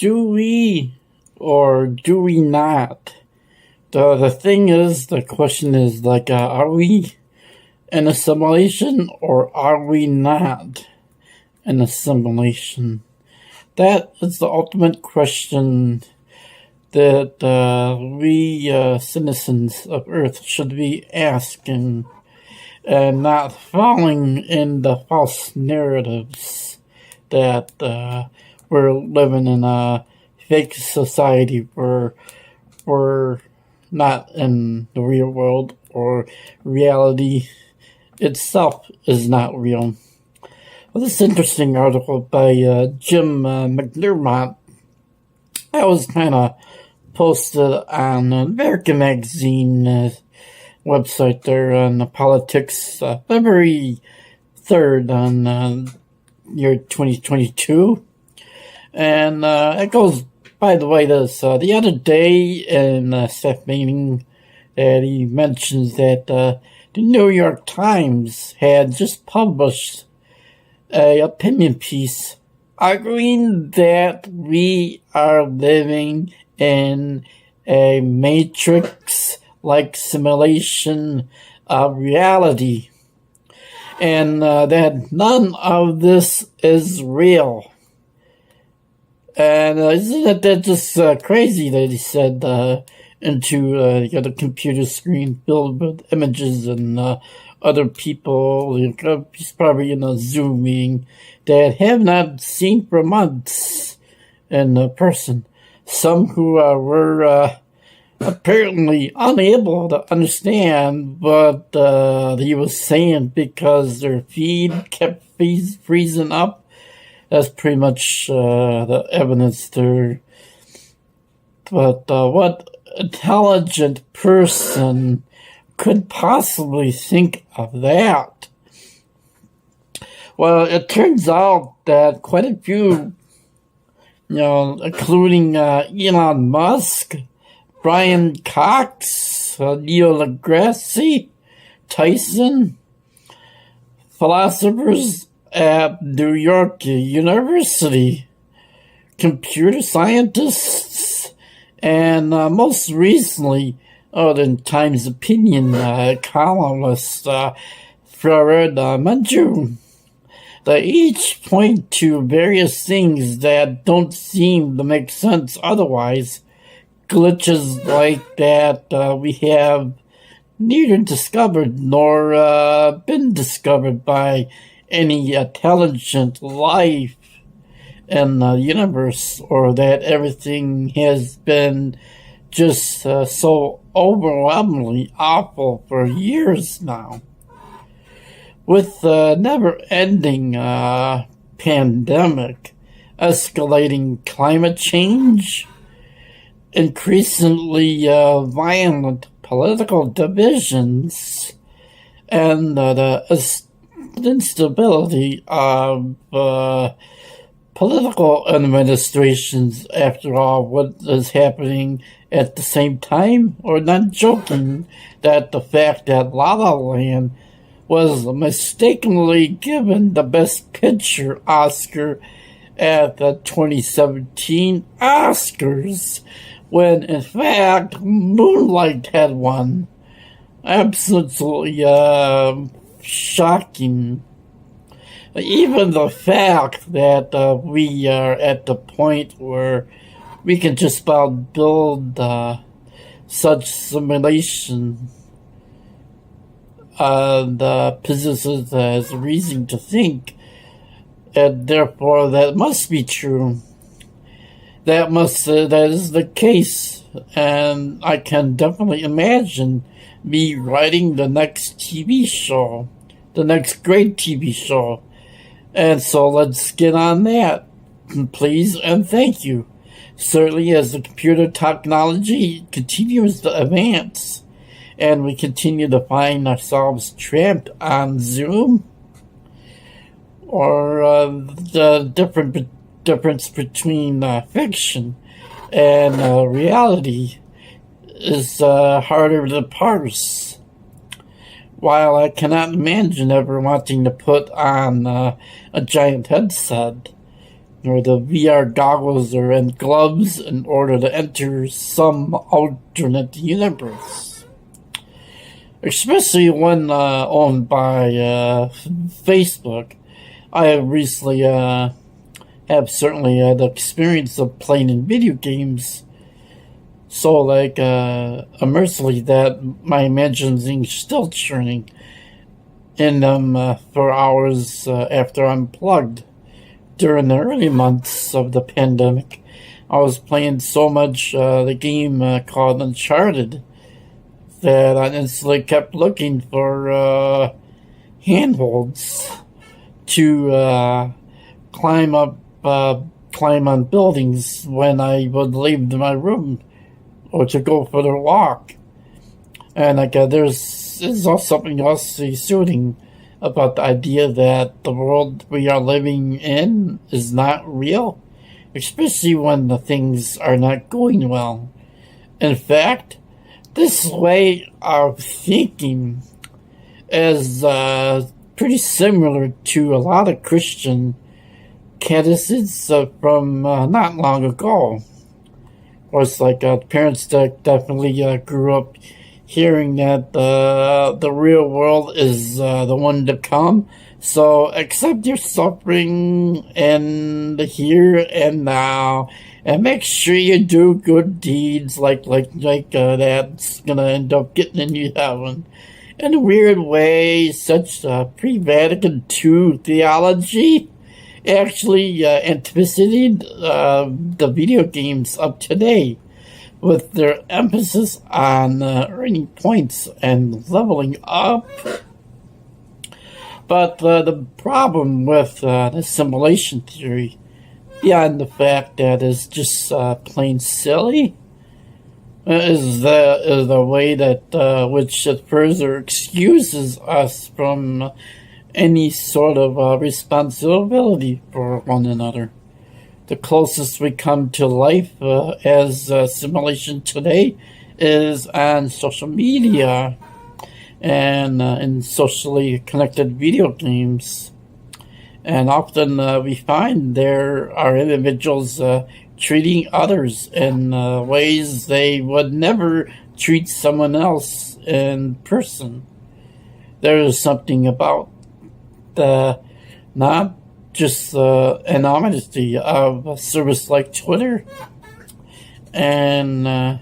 do we or do we not? The question is are we in assimilation or are we not in assimilation? That is the ultimate question that we citizens of Earth should be asking, and not falling in the false narratives that we're living in a fake society where we're not in the real world, or reality itself is not real. Well, this interesting article by Jim McDermott, that was kind of posted on American Magazine website there on the politics, February 3rd on year 2022. And it goes, by the way, this the other day in a staff meeting that he mentions that the New York Times had just published a opinion piece arguing that we are living in a matrix-like simulation of reality, and that none of this is real. And isn't that just crazy that he said into the computer screen filled with images and other people, he's probably in a Zoom meeting, that have not seen for months in person. Some who were apparently unable to understand what he was saying because their feed kept freezing up. That's pretty much the evidence there. But what intelligent person could possibly think of that? Well, it turns out that quite a few, including Elon Musk, Brian Cox, Neil deGrasse, Tyson, philosophers at New York University, computer scientists, and most recently, in Times Opinion columnist Farhad Manjoo. They each point to various things that don't seem to make sense otherwise. Glitches like that we have neither discovered nor been discovered by any intelligent life in the universe, or that everything has been just so overwhelmingly awful for years now. With the never-ending pandemic, escalating climate change, increasingly violent political divisions, and the instability of political administrations, after all, what is happening at the same time, or not joking that the fact that La La Land was mistakenly given the Best Picture Oscar at the 2017 Oscars, when in fact Moonlight had won. Absolutely shocking. Even the fact that we are at the point where we can just about build such simulation, the physicist has reason to think, and therefore that must be true. That is the case, and I can definitely imagine me writing the next TV show, the next great TV show. And so let's get on that, please and thank you. Certainly, as the computer technology continues to advance and we continue to find ourselves trapped on Zoom, or the difference between fiction and reality is harder to parse. While I cannot imagine ever wanting to put on a giant headset or the VR goggles or and gloves in order to enter some alternate universe. Especially when owned by Facebook. I have recently have certainly had the experience of playing in video games so immersively that my imagination is still churning in them for hours after I'm plugged. During the early months of the pandemic, I was playing so much the game called Uncharted that I instantly kept looking for handholds to climb on buildings when I would leave my room or to go for a walk. And there's also something else soothing about the idea that the world we are living in is not real, especially when the things are not going well. In fact, this way of thinking is pretty similar to a lot of Christian catechisists from not long ago. Of course, parents that definitely grew up hearing that the real world is the one to come. So accept your suffering and the here and now, and make sure you do good deeds like that's gonna end up getting you heaven. In a weird way, such pre-Vatican II theology actually anticipated the video games of today, with their emphasis on earning points and leveling up. But the problem with the simulation theory, beyond the fact that it's just plain silly, is the way that which it further excuses us from any sort of responsibility for one another. The closest we come to life as simulation today is on social media and in socially connected video games. And often we find there are individuals treating others in ways they would never treat someone else in person. There is something about the not just anonymity of a service like Twitter, and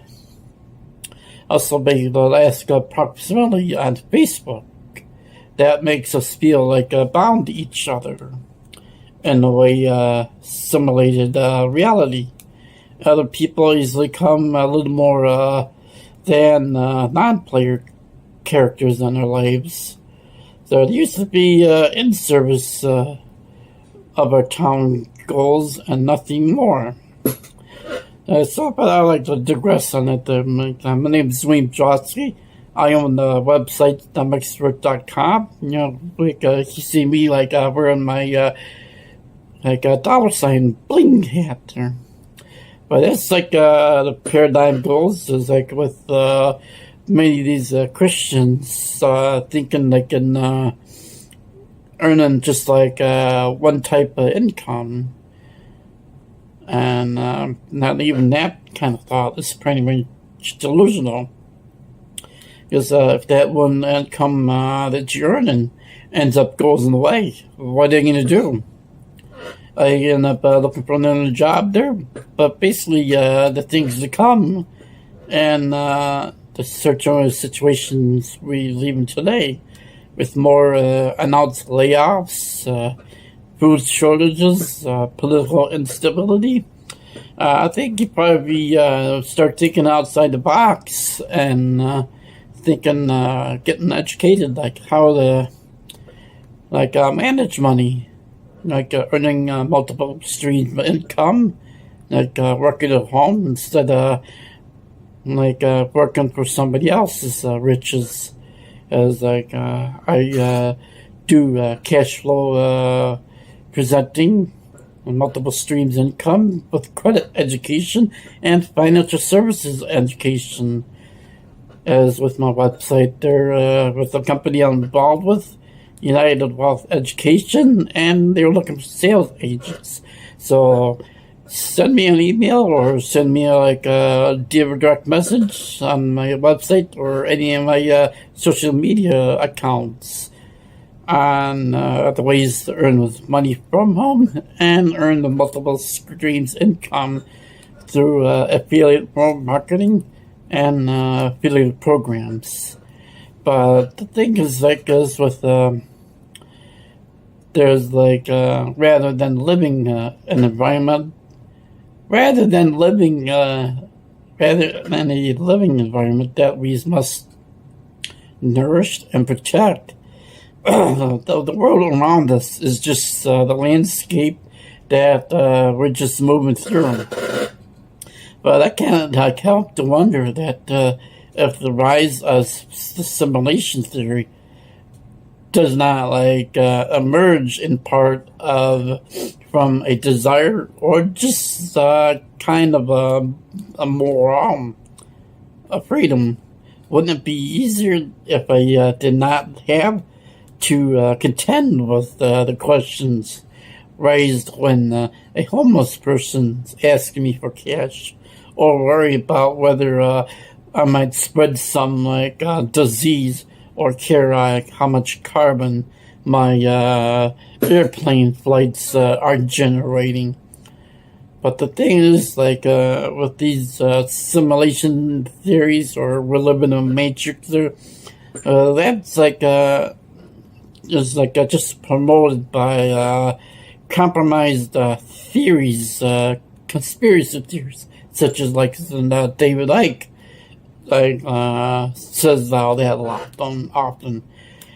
also maybe the last proximity on Facebook that makes us feel like bound to each other in a way simulated reality. Other people easily come a little more than non-player characters in their lives. So it used to be in service of our town goals and nothing more. But I like to digress on it. My name is William Josky. I own the website, themexpert.com. You see me wearing my dollar sign bling hat there. But it's the paradigm goes is with many of these Christians thinking they can earning just one type of income, and not even that kind of thought is pretty much delusional. Because if that one income that you're earning ends up going away, what are you going to do? You end up looking for another job there. But basically, the things to come and the certain situations we live in today, with more announced layoffs, food shortages, political instability, I think you probably start thinking outside the box and thinking, getting educated, how to manage money, earning multiple streams of income, working at home instead of working for somebody else's riches. As I do cash flow presenting and multiple streams income with credit education and financial services education. As with my website there, with the company I'm involved with, United Wealth Education, and they were looking for sales agents So send me an email or send me like a direct message on my website or any of my social media accounts on the ways to earn money from home and earn the multiple streams income through affiliate marketing and affiliate programs. But the thing is, like, is with there's like rather than living an environment, rather than a living environment that we must nourish and protect. The world around us is just the landscape that we're just moving through. But I can't help to wonder that if the rise of the simulation theory does not emerge in part from a desire or just kind of a moral of freedom, wouldn't it be easier if I did not have to contend with the questions raised when a homeless person's asking me for cash, or worry about whether I might spread some disease or care how much carbon my airplane flights are generating. But the thing is, with these simulation theories, or we're living in a matrix, that's just promoted by compromised theories, conspiracy theories, such as David Icke says all that a lot often.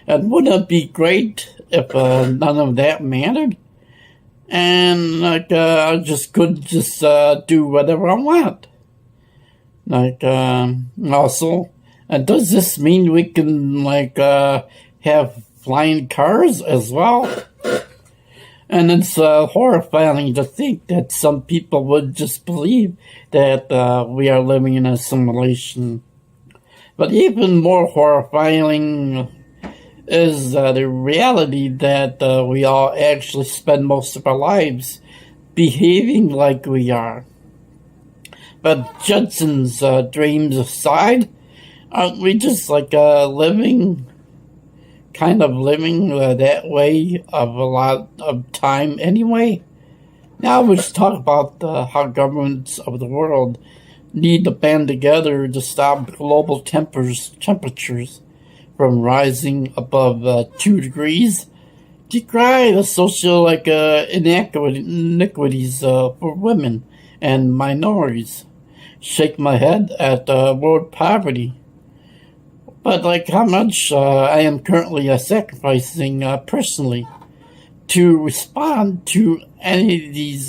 And wouldn't it be great if none of that mattered? And I just could do whatever I want. Also, and does this mean we can have flying cars as well? And it's horrifying to think that some people would just believe that we are living in a simulation. But even more horrifying is the reality that we all actually spend most of our lives behaving like we are. But Judson's dreams aside, aren't we just living that way of a lot of time anyway? Now let's talk about how governments of the world need to band together to stop global temperatures from rising above 2 degrees, decry the social iniquities for women and minorities, shake my head at world poverty. But how much I am currently sacrificing personally to respond to any of these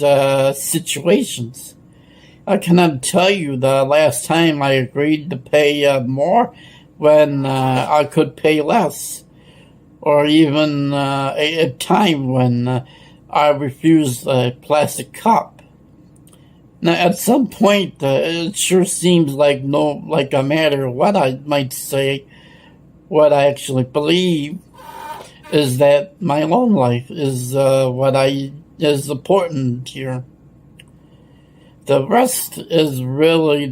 situations. I cannot tell you the last time I agreed to pay more when I could pay less, or even a time when I refused a plastic cup. Now, at some point, it sure seems no matter what I might say, what I actually believe is that my own life is is important here. The rest really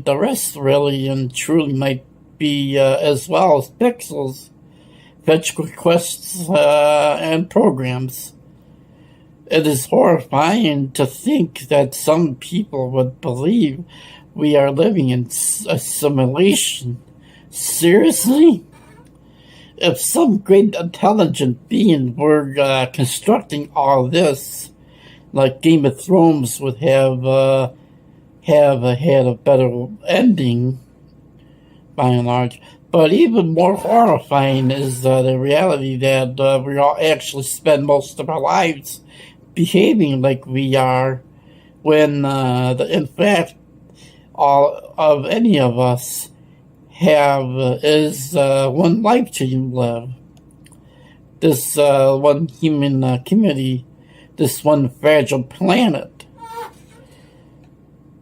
and truly might be as well as pixels, fetch requests, and programs. It is horrifying to think that some people would believe we are living in a simulation. Seriously? If some great intelligent being were constructing all this, like Game of Thrones would have had a better ending, by and large. But even more horrifying is the reality that we all actually spend most of our lives behaving like we are, when in fact all of any of us have is one life to live. This one human community, this one fragile planet.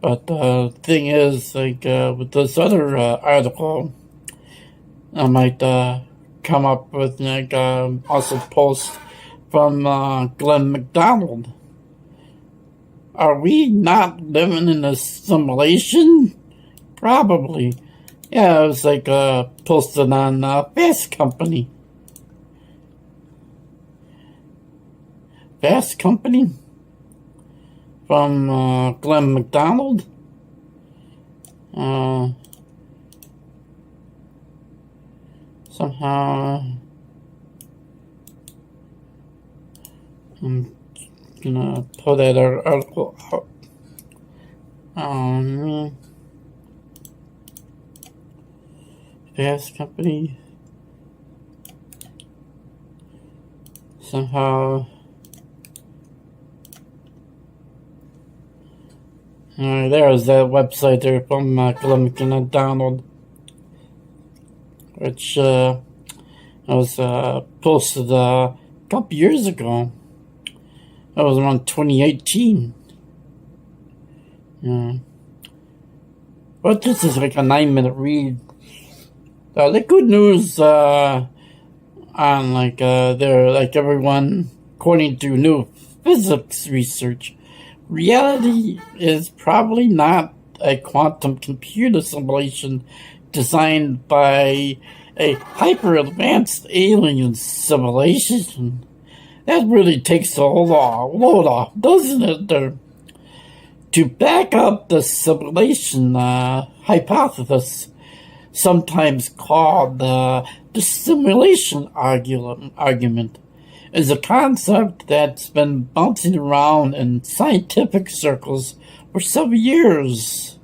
But the thing is, with this other article, I might come up with also post from Glenn McDonald. Are we not living in a simulation? Probably. Yeah, it was like posted on Fast Company. Fast Company from Glenn McDonald. Somehow I'm gonna pull that article out. Fast Company. Somehow. There's that website there from Glenn McDonald, which was posted a couple years ago. That was around 2018. Yeah. But this is like a 9-minute read. The good news on there, like everyone, according to new physics research, reality is probably not a quantum computer simulation designed by a hyper-advanced alien civilization. That really takes the whole load off, doesn't it? There. To back up the simulation hypothesis, sometimes called the simulation argument, is a concept that's been bouncing around in scientific circles for several years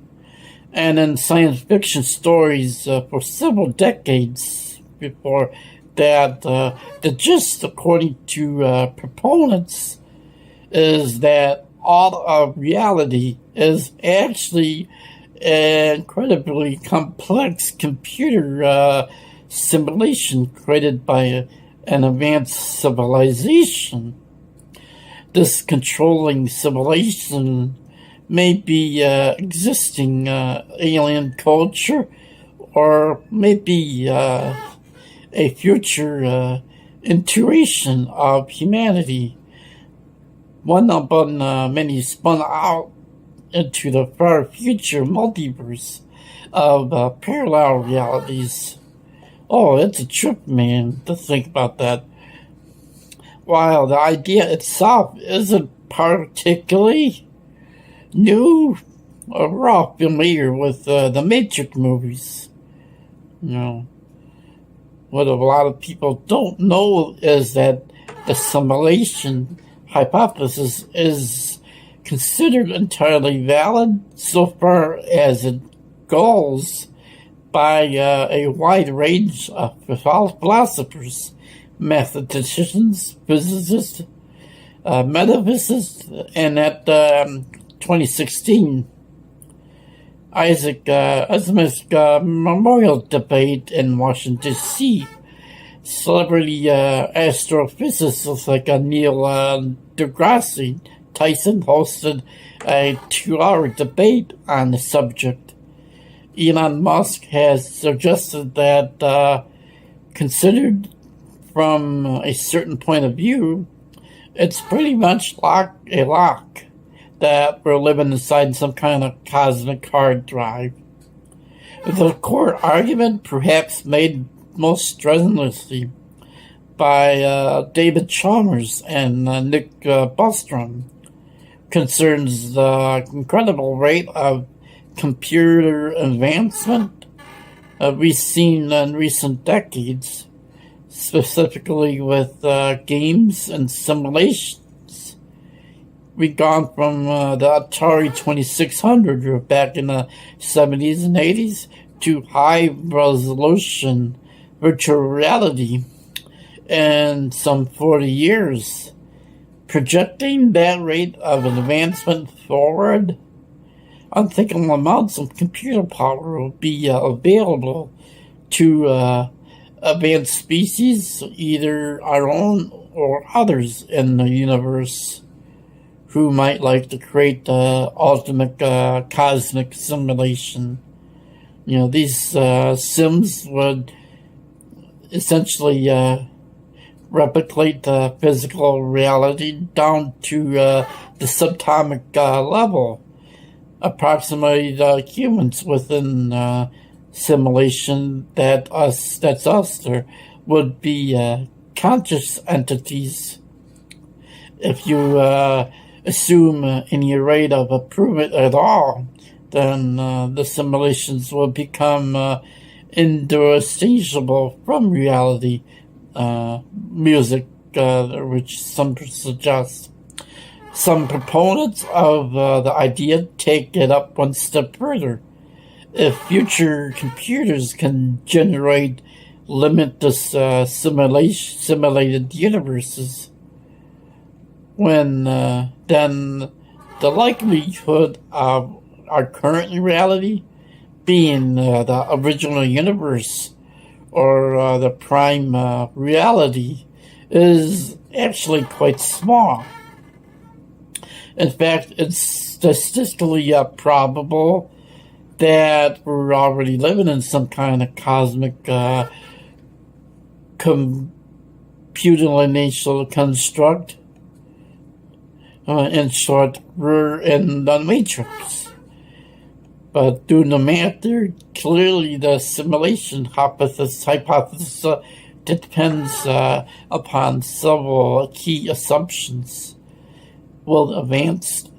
and in science fiction stories for several decades before that. The gist, according to proponents, is that all of reality is actually an incredibly complex computer simulation created by an advanced civilization. This controlling civilization may be existing alien culture, or maybe a future iteration of humanity, one upon many spun out into the far future multiverse of parallel realities. Oh, it's a trip, man, to think about that. While the idea itself isn't particularly new, we're all familiar with the Matrix movies. You know, what a lot of people don't know is that the simulation hypothesis is considered entirely valid so far as it goes by a wide range of philosophers, mathematicians, physicists, metaphysicists, and at 2016 Isaac Asimov's memorial debate in Washington, D.C., celebrity astrophysicists like Neil deGrasse Tyson hosted a 2-hour debate on the subject. Elon Musk has suggested that, considered from a certain point of view, it's pretty much a lock that we're living inside some kind of cosmic hard drive. The core argument, perhaps made most strenuously by David Chalmers and Nick Bostrom, concerns the incredible rate of computer advancement we've seen in recent decades, specifically with games and simulations. We've gone from the Atari 2600 back in the 70s and 80s to high-resolution virtual reality in some 40 years. Projecting that rate of advancement forward, unthinkable amounts of computer power will be available to advanced species, either our own or others in the universe, who might like to create the ultimate cosmic simulation. You know, these sims would essentially replicate the physical reality down to the subatomic level. Approximately the humans within simulation that's us there would be conscious entities. If you assume any rate of improvement at all, then the simulations will become indistinguishable from reality. Music, which some suggest. Some proponents of the idea take it up one step further. If future computers can generate limitless simulated universes, then the likelihood of our current reality being the original universe or the prime reality is actually quite small. In fact, it's statistically probable that we're already living in some kind of cosmic computational construct. In short, we're in the Matrix. But doing the math there, clearly the simulation hypothesis depends upon several key assumptions. Will advanced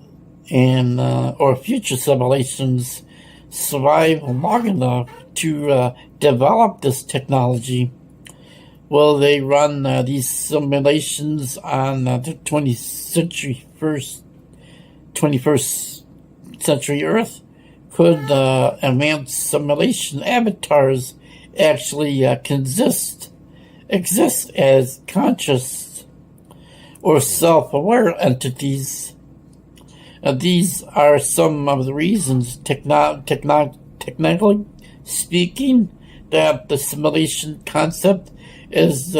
and or future simulations survive long enough to develop this technology? Will they run these simulations on the 21st century Earth? Could advanced simulation avatars actually exist as conscious or self-aware entities? These are some of the reasons, technically speaking, that the simulation concept is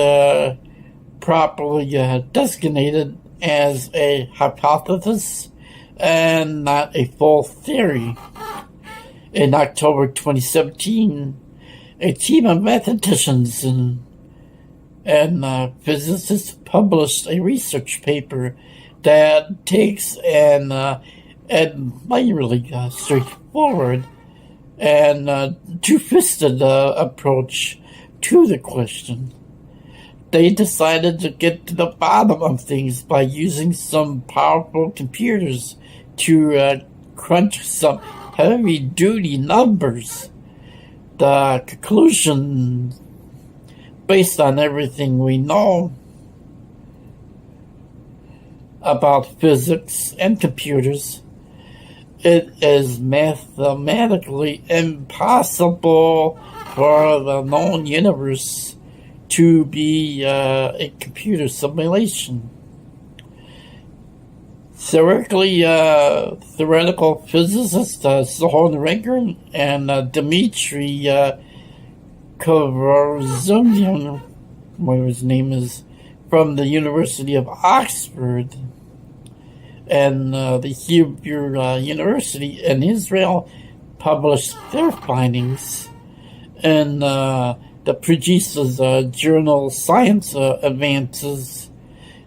properly designated as a hypothesis and not a full theory. In October 2017, a team of mathematicians and physicists published a research paper that takes an admiringly straightforward and two-fisted approach to the question. They decided to get to the bottom of things by using some powerful computers to crunch some heavy-duty numbers. The conclusion, based on everything we know about physics and computers, it is mathematically impossible for the known universe to be a computer simulation. Theoretical physicists Sohon Ringer and Dmitry Kovarzunian, whatever his name is, from the University of Oxford and the Hebrew University in Israel published their findings in the prestigious journal Science Advances.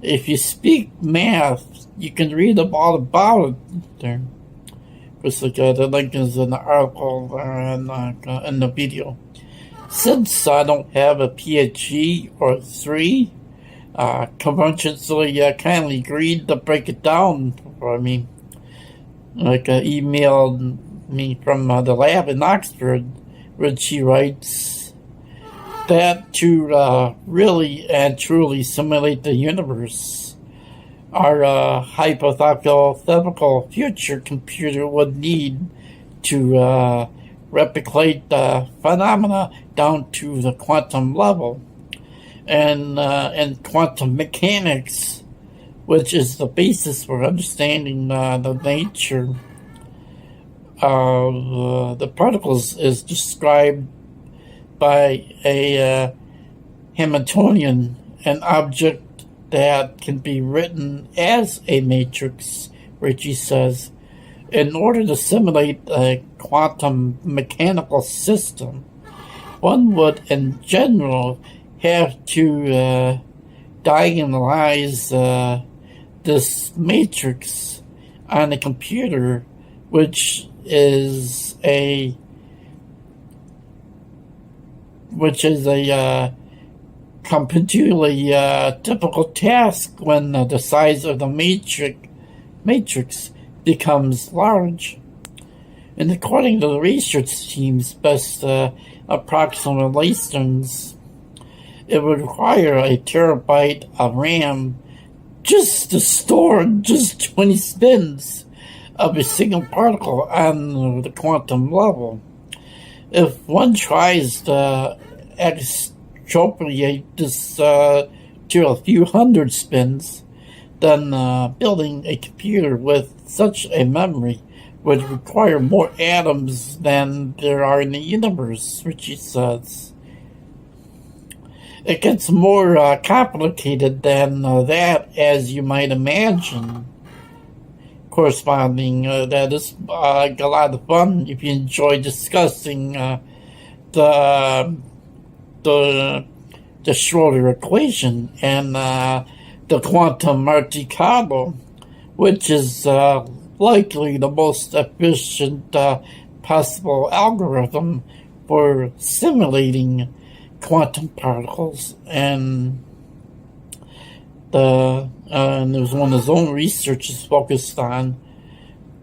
If you speak math, you can read all about it there. Just like the link is in the article and in the video. Since I don't have a PhD or 3, conventionally kindly agreed to break it down for me. Emailed me from the lab in Oxford, where she writes that to really and truly simulate the universe, our hypothetical future computer would need to replicate the phenomena down to the quantum level. And quantum mechanics, which is the basis for understanding the nature of the particles, is described by a Hamiltonian, an object that can be written as a matrix, Richie says. In order to simulate a quantum mechanical system, one would in general have to diagonalize this matrix on the computer, which is a completely difficult task when the size of the matrix becomes large. And according to the research team's best approximations, it would require a terabyte of RAM just to store just 20 spins of a single particle on the quantum level. If one tries to extrapolate this to a few hundred spins, then building a computer with such a memory would require more atoms than there are in the universe, Richie says. It gets more complicated than that, as you might imagine. Corresponding, that is a lot of fun if you enjoy discussing the Schroeder equation and the quantum Monte Carlo, which is likely the most efficient possible algorithm for simulating quantum particles. And there's one of his own research is focused on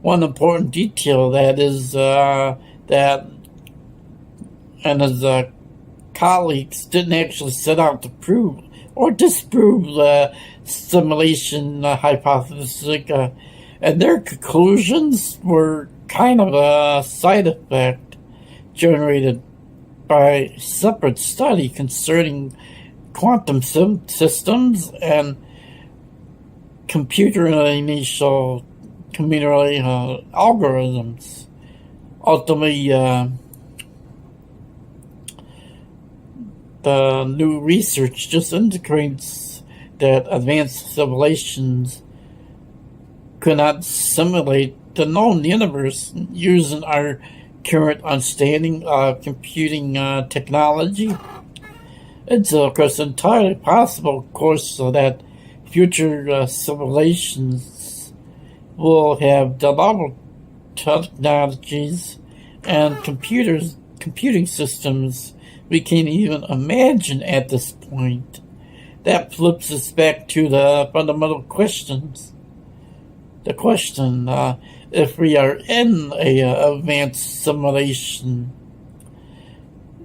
one important detail that is that and his colleagues didn't actually set out to prove or disprove the simulation hypothesis, and their conclusions were kind of a side effect generated by a separate study concerning quantum systems and computer algorithms. Ultimately, the new research just indicates that advanced civilizations could not simulate the known universe using our current understanding of computing technology. It's, of course, entirely possible, of course, so that future civilizations will have developed technologies and computing systems we can't even imagine at this point. That flips us back to the fundamental questions. The question, if we are in a advanced simulation,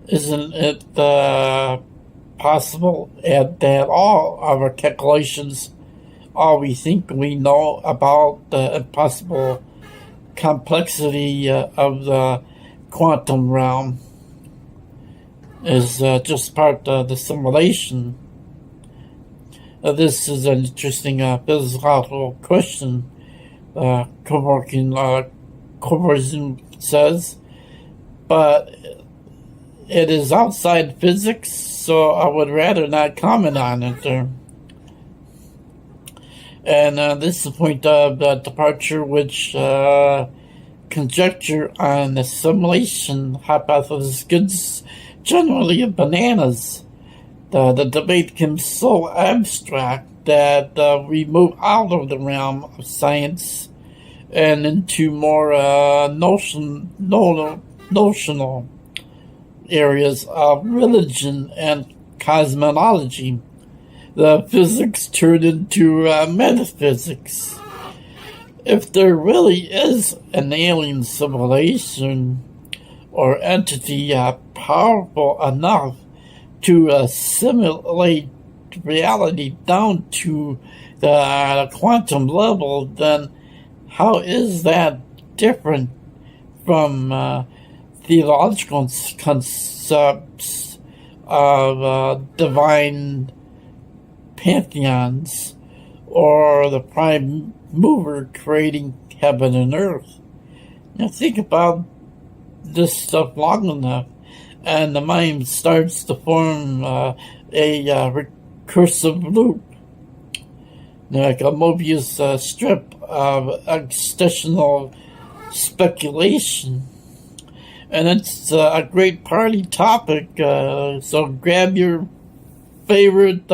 isn't it possible that all of our calculations, all we think we know about the impossible complexity of the quantum realm, is just part of the simulation? This is an interesting philosophical question, Coverson says, but it is outside physics, so I would rather not comment on it there. And this is a point of departure which conjecture on the simulation hypothesis gets generally bananas. The debate becomes so abstract that we move out of the realm of science and into more notional areas of religion and cosmology. The physics turned into metaphysics. If there really is an alien civilization or entity powerful enough to simulate reality down to the quantum level, then how is that different from theological concepts of divine pantheons or the prime mover creating heaven and earth? Now think about this stuff long enough, and the mind starts to form a recursive loop, like a Mobius strip of existential speculation. And it's a great party topic, so grab your favorite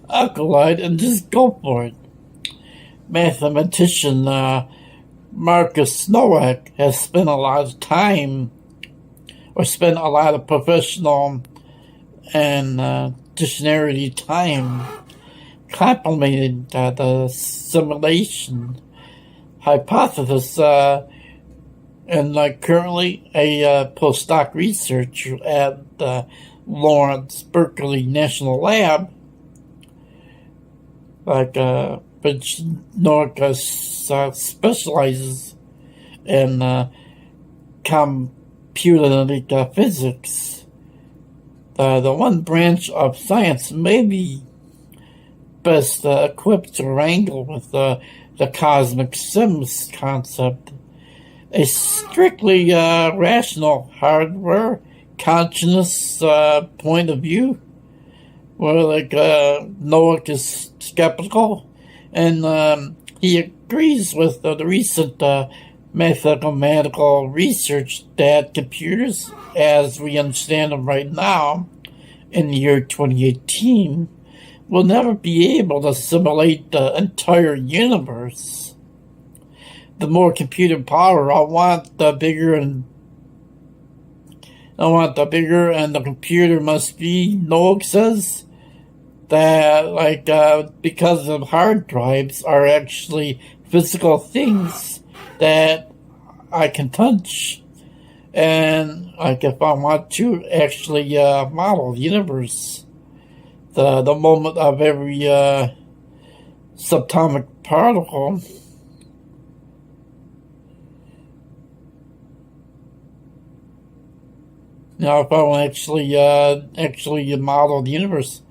acolyte and just go for it. Mathematician Marcus Nowak has spent a lot of time, or spent a lot of professional and dictionary time complimenting the simulation hypothesis, and currently a postdoc researcher at the Lawrence Berkeley National Lab, which Nowak specializes in computer physics. The one branch of science may be best equipped to wrangle with the cosmic sims concept, a strictly rational hardware consciousness point of view, where Nowak is skeptical, and he agrees with the recent mathematical research that computers, as we understand them right now, in the year 2018, will never be able to simulate the entire universe. The more computer power, I want the bigger, and the computer must be, Nowak says, that because of hard drives are actually physical things that I can touch, and if I want to actually model the universe, the moment of every subatomic particle. Now, if I want to actually model the universe,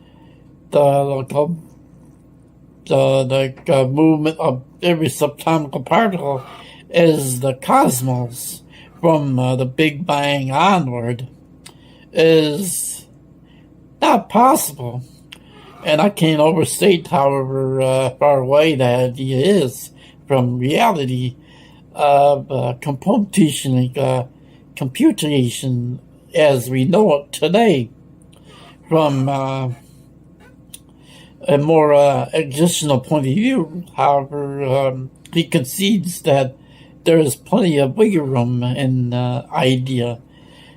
the movement of every subatomic particle is the cosmos from the Big Bang onward is not possible. And I can't overstate however far away that idea is from reality of computation as we know it today. From a more existential point of view, however, he concedes that there is plenty of wiggle room in the idea.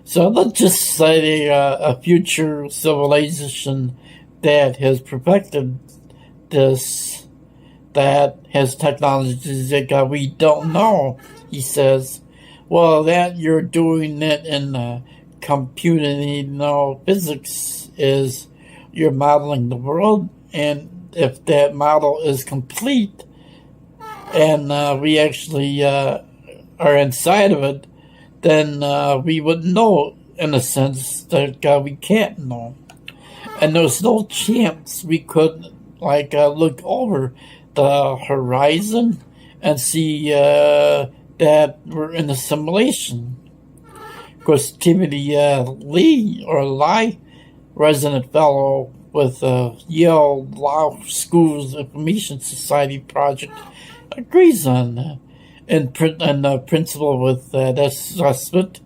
So let's just say a future civilization that has perfected this, that has technologies that we don't know, he says, well, that you're doing it in computing, physics is you're modeling the world, and if that model is complete and we actually are inside of it, then we would know in a sense that we can't know. And there's no chance we could look over the horizon and see that we're in a simulation. Of course, Timothy Lai, resident fellow with Yale Law School's Information Society project, agrees on that. And principle with that assessment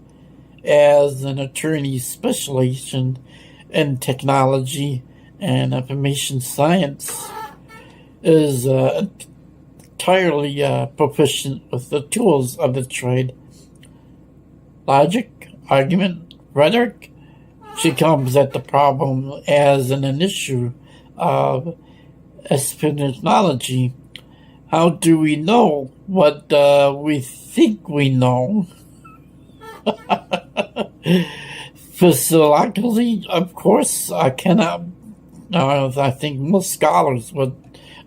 as an attorney specialization in technology and information science is entirely proficient with the tools of the trade. Logic, argument, rhetoric. She comes at the problem as an issue of epistemology. How do we know what we think we know? Physiologically, of course, I cannot. I think most scholars would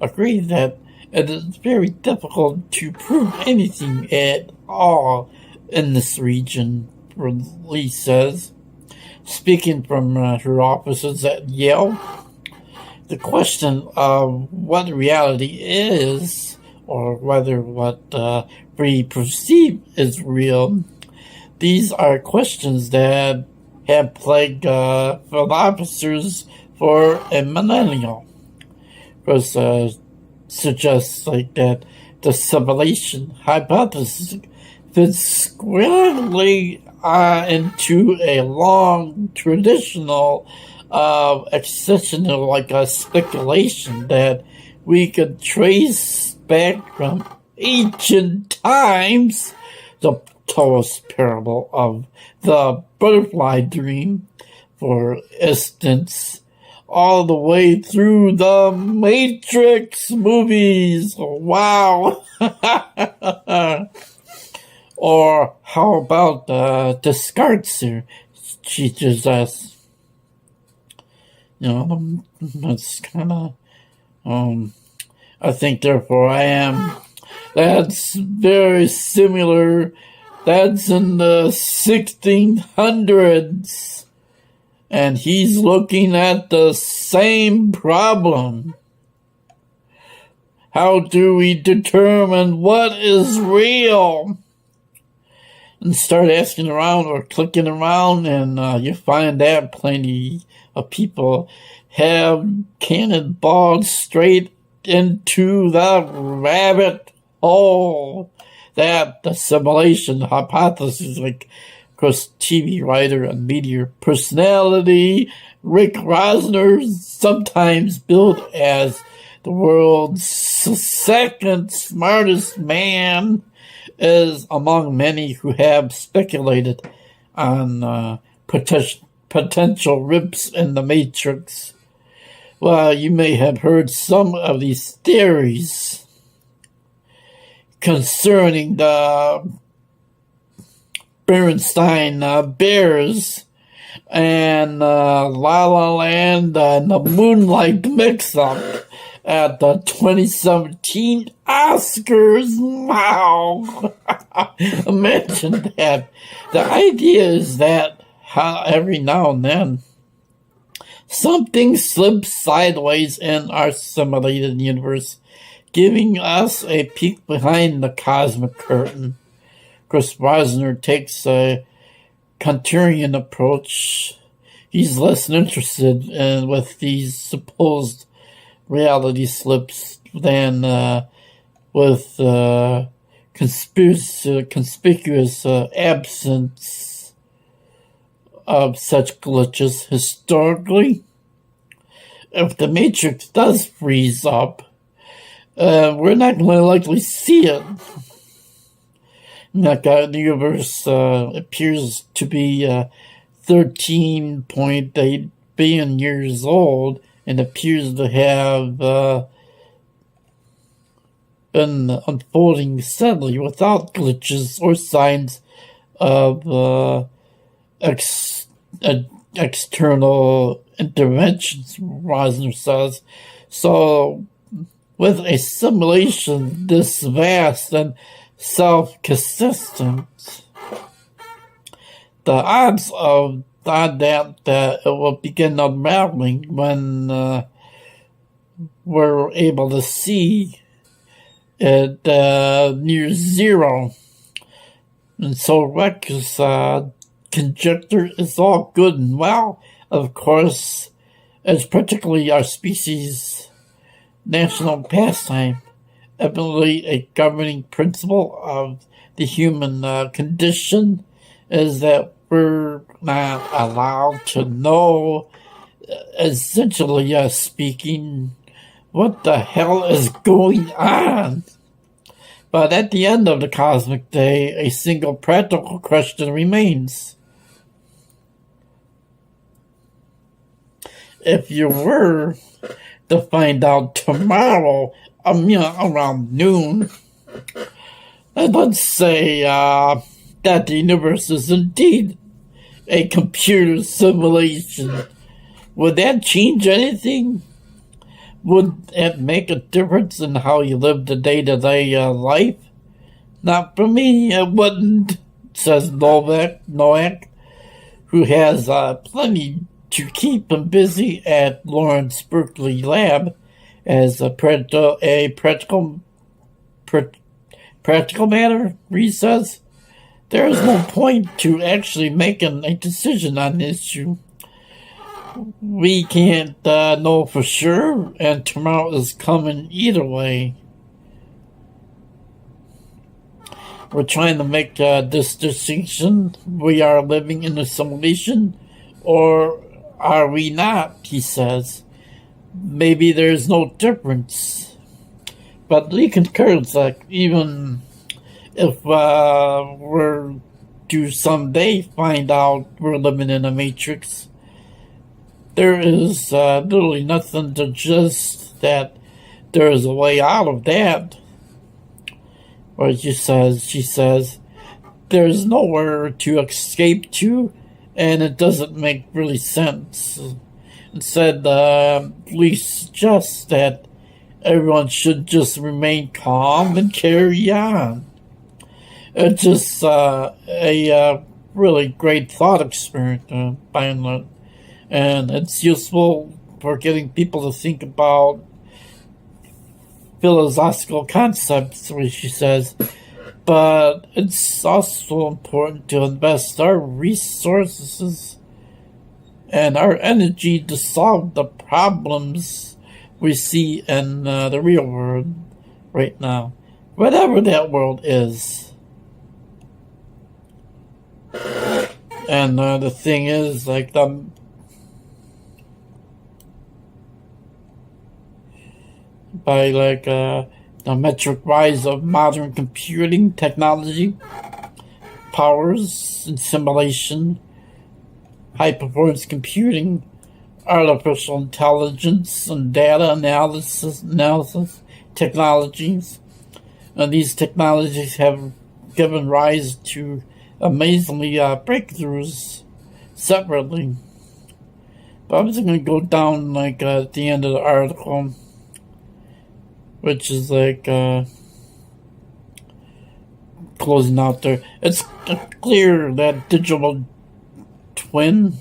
agree that it is very difficult to prove anything at all in this region, Lee says. Speaking from her offices at Yale, the question of what reality is, or whether what we perceive is real, these are questions that have plagued philosophers for a millennium. Because suggests that the simulation hypothesis fits squarely into a long traditional exceptional, like a speculation that we could trace back from ancient times, the Torah's parable of the butterfly dream, for instance, all the way through the Matrix movies. Wow. Or how about Descartes here? Teaches us, that's kind of, I think therefore I am. That's very similar. That's in the 1600s. And he's looking at the same problem. How do we determine what is real? And start asking around or clicking around, and you find that plenty of people have cannonballed straight into the rabbit hole. That the simulation hypothesis, like, of course, TV writer and media personality Rick Rosner, sometimes billed as the world's second smartest man, is among many who have speculated on potential rips in the Matrix. Well, you may have heard some of these theories concerning the Bernstein Bears and La La Land and the Moonlight mix-up at the 2017 Oscars. Wow. Imagine that. The idea is that every now and then something slips sideways in our simulated universe, giving us a peek behind the cosmic curtain. Chris Rosner takes a contrarian approach. He's less interested with these supposed reality slips than with conspicuous absence of such glitches historically. If the Matrix does freeze up, we're not going to likely see it. The universe appears to be 13.8 billion years old and appears to have been unfolding steadily without glitches or signs of external interventions, Rosner says. So, with a simulation this vast and self-consistent, the odds of that it will begin unraveling when we're able to see it near zero. And so Reck's conjecture is all good and well. Of course, it's particularly our species' national pastime, evidently a governing principle of the human condition, is that we're not allowed to know, essentially speaking, what the hell is going on. But at the end of the cosmic day, a single practical question remains. If you were to find out tomorrow, around noon, and let's say that the universe is indeed a computer simulation, would that change anything? Would it make a difference in how you live the day-to-day life? Not for me, it wouldn't, says Nowak, who has plenty to keep him busy at Lawrence Berkeley Lab as a practical matter, Reed says. There is no point to actually making a decision on the issue. We can't know for sure, and tomorrow is coming either way. We're trying to make this distinction. We are living in a simulation, or are we not? He says. Maybe there's no difference. But Lee concurs, like, even if we're to someday find out we're living in a matrix, there is literally nothing to suggest that there is a way out of that. Or she says, there's nowhere to escape to, and it doesn't make really sense. Instead, Lee suggests that everyone should just remain calm and carry on. It's just a really great thought experiment by and large. And it's useful for getting people to think about philosophical concepts, which she says. But it's also important to invest our resources and our energy to solve the problems we see in the real world right now, whatever that world is. And the thing is, like, by the metric rise of modern computing technology, powers and simulation, high performance computing, artificial intelligence, and data analysis technologies. And these technologies have given rise to amazingly breakthroughs separately. But I'm just going to go down at the end of the article, which is closing out there. It's clear that digital twin,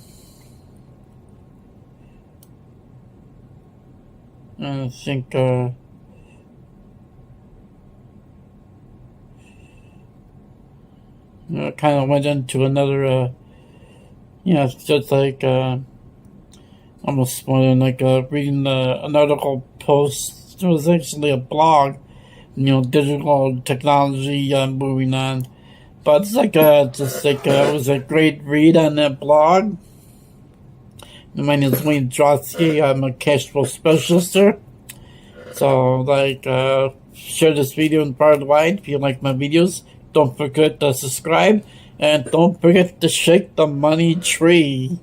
I think kind of went into another it's just almost more than reading an article post. It was actually a blog, digital technology moving on. But it's it was a great read on that blog. My name is Wayne Drotsky. I'm a cash flow specialist there. So, share this video in far and wide if you like my videos. Don't forget to subscribe. And don't forget to shake the money tree.